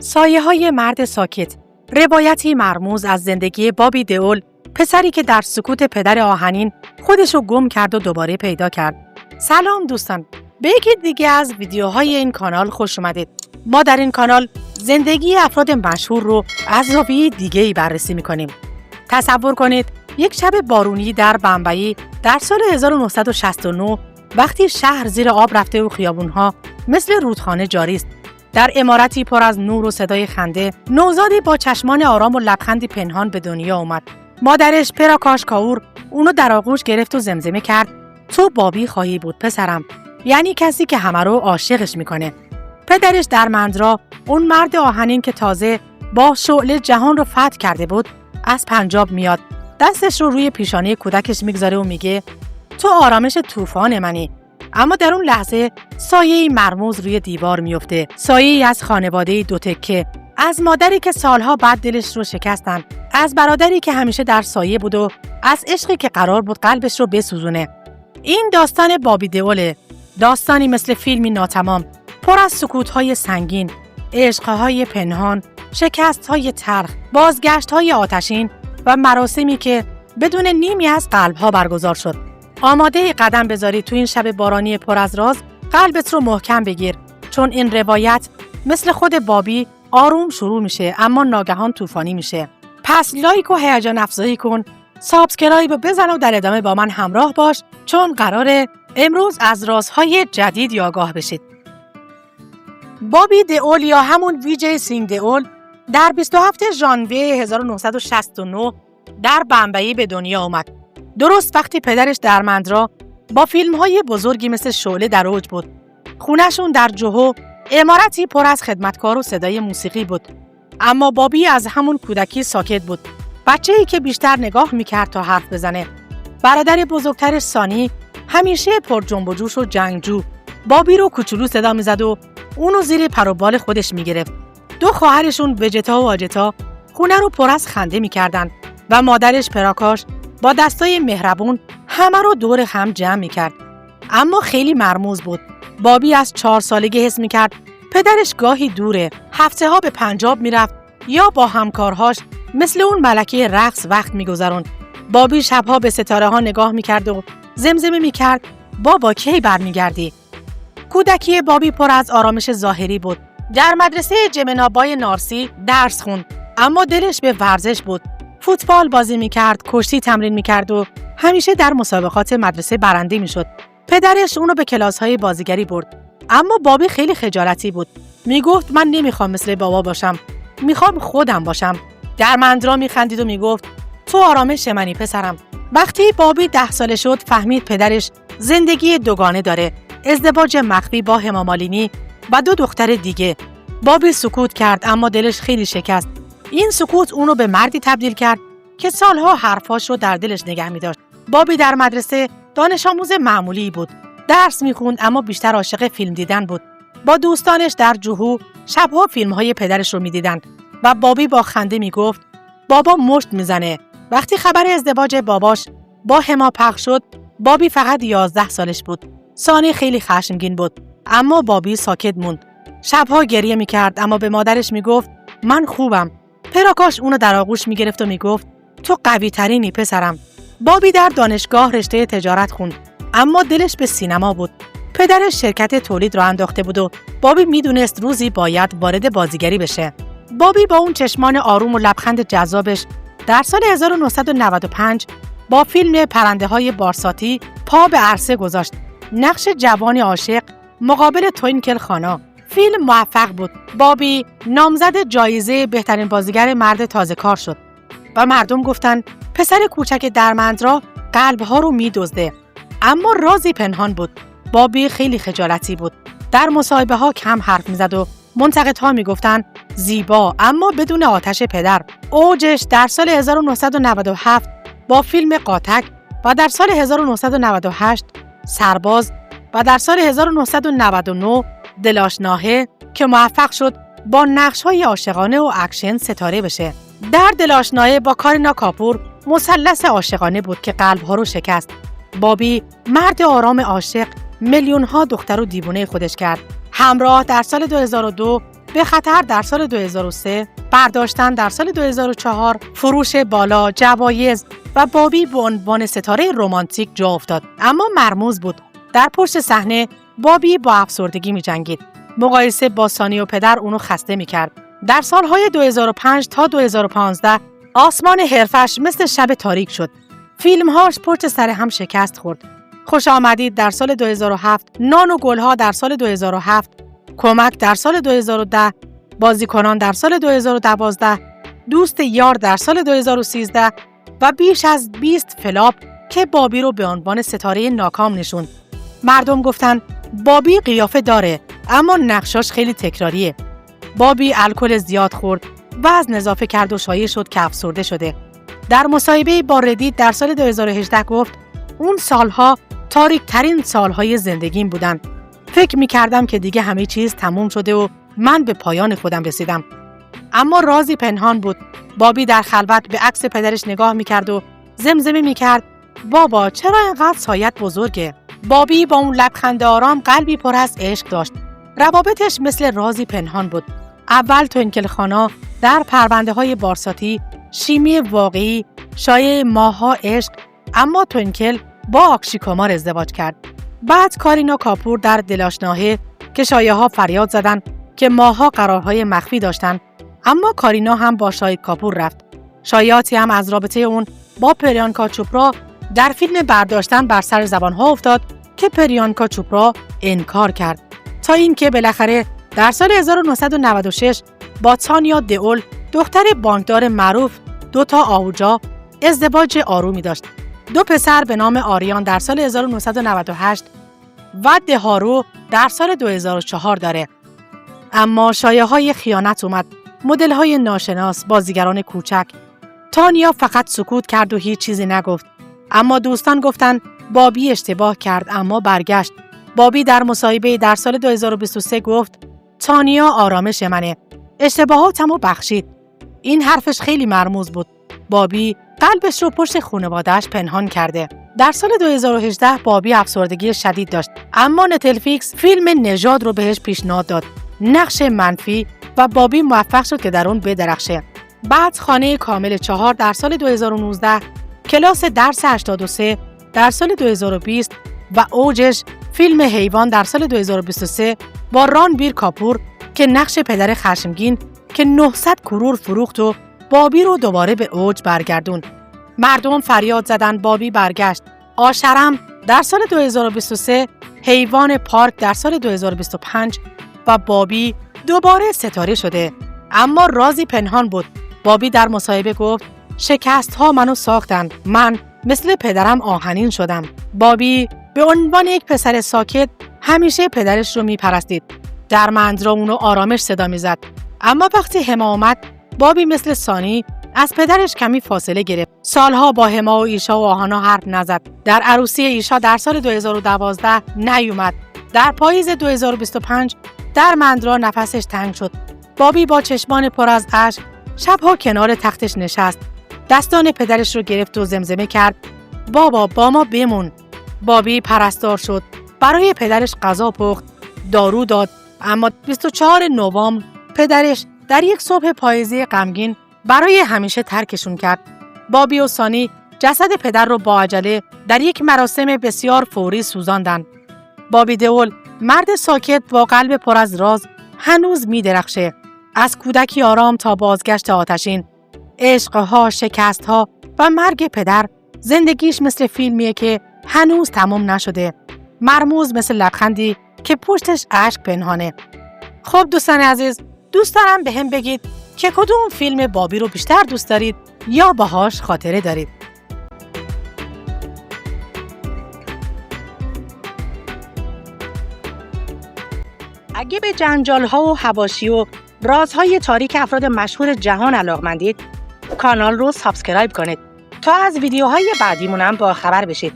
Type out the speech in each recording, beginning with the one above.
سایه‌های مرد ساکت، روایتی مرموز از زندگی بابی دئول، پسری که در سکوت پدر آهنین خودشو گم کرد و دوباره پیدا کرد. سلام دوستان، به یکی دیگه از ویدیوهای این کانال خوش اومدید. ما در این کانال زندگی افراد مشهور رو از زاویه دیگه‌ای بررسی می‌کنیم. تصور کنید یک شب بارونی در بمبئی در سال 1969 وقتی شهر زیر آب رفته و خیابون‌ها مثل رودخانه جاری است. در عمارتی پر از نور و صدای خنده، نوزادی با چشمان آرام و لبخندی پنهان به دنیا اومد. مادرش پراکاش کاور اونو در آغوش گرفت و زمزمه کرد: تو بابی خواهی بود پسرم، یعنی کسی که همه رو عاشقش میکنه. پدرش درمندرا، اون مرد آهنین که تازه با شعله جهان رو فتح کرده بود، از پنجاب میاد. دستش رو روی پیشانی کودکش میگذاره و میگه: تو آرامش طوفان منی. اما در اون لحظه سایه‌ای مرموز روی دیوار میفته، سایه‌ای از خانواده دو تکه، از مادری که سالها بعد دلش رو شکستن، از برادری که همیشه در سایه بود و از عشقی که قرار بود قلبش رو بسوزونه. این داستان بابی دئوله، داستانی مثل فیلمی ناتمام، پر از سکوت‌های سنگین، عشق‌های پنهان، شکست‌های تلخ، بازگشت‌های آتشین و مراسمی که بدون نیمی از قلب‌ها برگزار شد. آماده قدم بذاری تو این شب بارانی پر از راز، قلبت رو محکم بگیر، چون این روایت مثل خود بابی آروم شروع میشه اما ناگهان طوفانی میشه. پس لایک و هیجان افزایی کن، سابسکرایب بزن و در ادامه با من همراه باش، چون قراره امروز از رازهای جدید آگاه بشید. بابی دئول یا همون ویجی سینگ دئول در 27 ژانویه 1969 در بمبئی به دنیا آمد. درست وقتی پدرش درمندرا با فیلم‌های بزرگی مثل شعله در اوج بود. خونه‌شون در جوهو عمارتی پر از خدمتکار و صدای موسیقی بود. اما بابی از همون کودکی ساکت بود. بچه‌ای که بیشتر نگاه می‌کرد تا حرف بزنه. برادر بزرگترش سانی همیشه پر جنب و جوش و جنگجو بابی رو کوچولو صدا می‌زد و اونو زیر پر و بال خودش می‌گرفت. دو خواهرشون وجتا و آجتا خونه رو پر از خنده می‌کردن و مادرش پراکاش با دستای مهربون همه رو دور هم جمع می‌کرد. اما خیلی مرموز بود. بابی از 4 سالگی حس می‌کرد پدرش گاهی دوره، هفته‌ها به پنجاب می‌رفت یا با همکارهاش مثل اون ملکه رقص وقت می‌گذروند. بابی شب‌ها به ستاره‌ها نگاه می‌کرد و زمزمه می‌کرد: بابا کی برمیگردی؟ کودکی بابی پر از آرامش ظاهری بود. در مدرسه جمنابای نارسی درس خوند، اما دلش به ورزش بود. فوتبال بازی می‌کرد، کشتی تمرین می‌کرد و همیشه در مسابقات مدرسه برنده می‌شد. پدرش اونو به کلاس‌های بازیگری برد، اما بابی خیلی خجالتی بود. میگفت: من نمیخوام مثل بابا باشم، میخوام خودم باشم. درمندرا میخندید و میگفت: تو آرامش منی پسرم. وقتی بابی 10 ساله شد فهمید پدرش زندگی دوگانه داره، ازدواج مخفی با همامالینی و 2 دختر دیگه. بابی سکوت کرد اما دلش خیلی شکست. این سکوت اونو به مردی تبدیل کرد که سالها حرفاش رو در دلش نگه می‌داشت. بابی در مدرسه دانش آموز معمولی بود. درس می‌خوند اما بیشتر عاشق فیلم دیدن بود. با دوستانش در جوهو شب‌ها فیلم‌های پدرش رو می‌دیدن و بابی با خنده می‌گفت: بابا مشت میزنه. وقتی خبر ازدواج باباش با هما پخش شد، بابی فقط 11 سالش بود. سانی خیلی خشمگین بود، اما بابی ساکت موند. شب‌ها گریه می‌کرد اما به مادرش می‌گفت: من خوبم. پراکاش اونو در آغوش می‌گرفت و می‌گفت: تو قوی‌ترینی پسرم. بابی در دانشگاه رشته تجارت خوند، اما دلش به سینما بود. پدرش شرکت تولید را انداخته بود و بابی میدونست روزی باید وارد بازیگری بشه. بابی با اون چشمان آروم و لبخند جذابش در سال 1995 با فیلم پرنده‌های بارساتی پا به عرصه گذاشت. نقش جوان عاشق مقابل توینکل خانا. فیلم موفق بود. بابی نامزد جایزه بهترین بازیگر مرد تازه کار شد و مردم گفتن پسر کوچک درمندرا قلب‌ها رو می‌دزده. اما رازی پنهان بود. بابی خیلی خجالتی بود. در مصاحبه‌ها کم حرف می‌زد و منتقدها می‌گفتن زیبا اما بدون آتش پدر. اوجش در سال 1997 با فیلم قاتک و در سال 1998 سرباز و در سال 1999 دلاشناهه که موفق شد با نقش‌های عاشقانه و اکشن ستاره بشه. در دلاشناهه با کارینا کاپور مثلث عاشقانه بود که قلب‌ها رو شکست. بابی مرد آرام عاشق میلیون‌ها دختر رو دیوانه خودش کرد. همراه در سال 2002 به خطر در سال 2003، برداشتن در سال 2004، فروش بالا، جوایز و بابی به عنوان ستاره رمانتیک جا افتاد. اما مرموز بود. در پشت صحنه بابی با افسردگی می‌جنگید. مقایسه با سانی و پدر اونو خسته می‌کرد. در سالهای 2005 تا 2015 آسمان حرفش مثل شب تاریک شد. فیلم‌هاش پشت سر هم شکست خورد. خوش آمدید در سال 2007، نان و گلها در سال 2007، کمک در سال 2010، بازیکنان در سال 2012، دوست یار در سال 2013 و بیش از 20 فلاپ که بابی رو به عنوان ستاره ناکام نشوند. مردم گفتن بابی قیافه داره اما نقشاش خیلی تکراریه. بابی الکل زیاد خورد، وزن اضافه کرد و شایع شد که افسرده شده. در مصاحبه با ردیت در سال 2018 گفت اون سالها تاریک ترین سالهای زندگیم بودن. فکر می‌کردم که دیگه همه چیز تموم شده و من به پایان خودم رسیدم. اما رازی پنهان بود. بابی در خلوت به عکس پدرش نگاه می‌کرد و زمزمه می‌کرد بابا چرا اینقدر سایت بزرگه؟ بابی با اون لبخند آرام قلبی پر از عشق داشت. روابطش مثل رازی پنهان بود. اول توینکل خانا در پرونده‌های بارساتی، شیمی واقعی، شایعه ماها عشق، اما توینکل با آکشی کمار ازدواج کرد. بعد کارینا کاپور در دلاشناهه که شایعه‌ها فریاد زدن که ماها قرارهای مخفی داشتن، اما کارینا هم با شاهید کاپور رفت. شایعاتی هم از رابطه اون با پریانکا چوپرا در فیلم برداشتن بر سر زبان‌ها افتاد که پریانکا چوپرا انکار کرد. تا اینکه بالاخره در سال 1996 با تانیا دئول دختر بانکدار معروف دوتا آهوجا ازدواج آرومی داشت. 2 پسر به نام آریان در سال 1998 و دهارو در سال 2004 داره. اما شایعه‌های خیانت اومد، مدل‌های ناشناس، بازیگران کوچک. تانیا فقط سکوت کرد و هیچ چیزی نگفت. اما دوستان گفتن بابی اشتباه کرد اما برگشت. بابی در مصاحبه در سال 2023 گفت تانیا آرامش منه. اشتباهاتمو بخشید. این حرفش خیلی مرموز بود. بابی قلبش رو پشت خانواده‌اش پنهان کرده. در سال 2018 بابی افسردگی شدید داشت، اما نتفلیکس فیلم نژاد رو بهش پیشنهاد داد. نقش منفی و بابی موفق شد که در اون بدرخشه. بعد خانه کامل 4 در سال 2019، کلاس درس 83 در سال 2020 و اوجش فیلم حیوان در سال 2023 با رانبیر کاپور که نقش پدر خشمگین که 900 کرور فروخت و بابی رو دوباره به اوج برگردون. مردم فریاد زدن بابی برگشت. آشرم در سال 2023، حیوان پارک در سال 2025 و بابی دوباره ستاره شده. اما رازی پنهان بود. بابی در مصاحبه گفت شکست ها منو ساختن. من مثل پدرم آهنین شدم. بابی به عنوان یک پسر ساکت همیشه پدرش رو میپرستید. در منظر اونو آرامش صدا میزد. اما وقتی هما اومد، بابی مثل سانی از پدرش کمی فاصله گرفت. سالها با هما و ایشا و آهانا حرف نزد. در عروسی ایشا در سال 2012 نیومد. در پاییز 2025 در مندرا نفسش تنگ شد. بابی با چشمان پر از اشک شبها کنار تختش نشست. دستان پدرش رو گرفت و زمزمه کرد بابا با ما بمون. بابی پرستار شد. برای پدرش غذا پخت، دارو داد. اما 24 نوامبر پدرش در یک صبح پاییزی غمگین برای همیشه ترکشون کرد. بابی و سانی جسد پدر رو با عجله در یک مراسم بسیار فوری سوزاندن. بابی دئول، مرد ساکت با قلب پر از راز، هنوز می درخشه. از کودکی آرام تا بازگشت آتشین، عشقها، شکستها و مرگ پدر، زندگیش مثل فیلمیه که هنوز تمام نشده. مرموز مثل لبخندی که پشتش اشک پنهانه. خب دوستان عزیز، دوست دارم به هم بگید که کدوم فیلم بابی رو بیشتر دوست دارید یا باهاش خاطره دارید. اگه به جنجال‌ها و حواشی و رازهای تاریک افراد مشهور جهان علاقمندید، کانال رو سابسکرایب کنید تا از ویدیوهای بعدیمون هم با خبر بشید.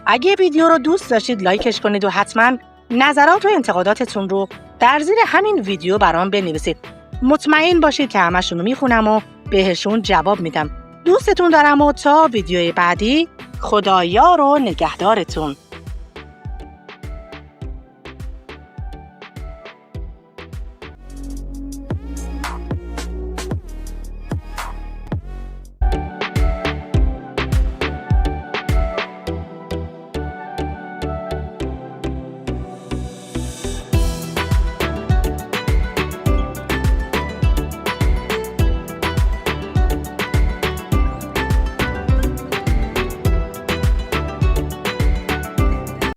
اگه ویدیو رو دوست داشتید لایکش کنید و حتما نظرات و انتقاداتتون رو در زیر همین ویدیو برام بنویسید. مطمئن باشید که همشون رو میخونم و بهشون جواب میدم. دوستتون دارم و تا ویدیوی بعدی، خدایار و نگهدارتون.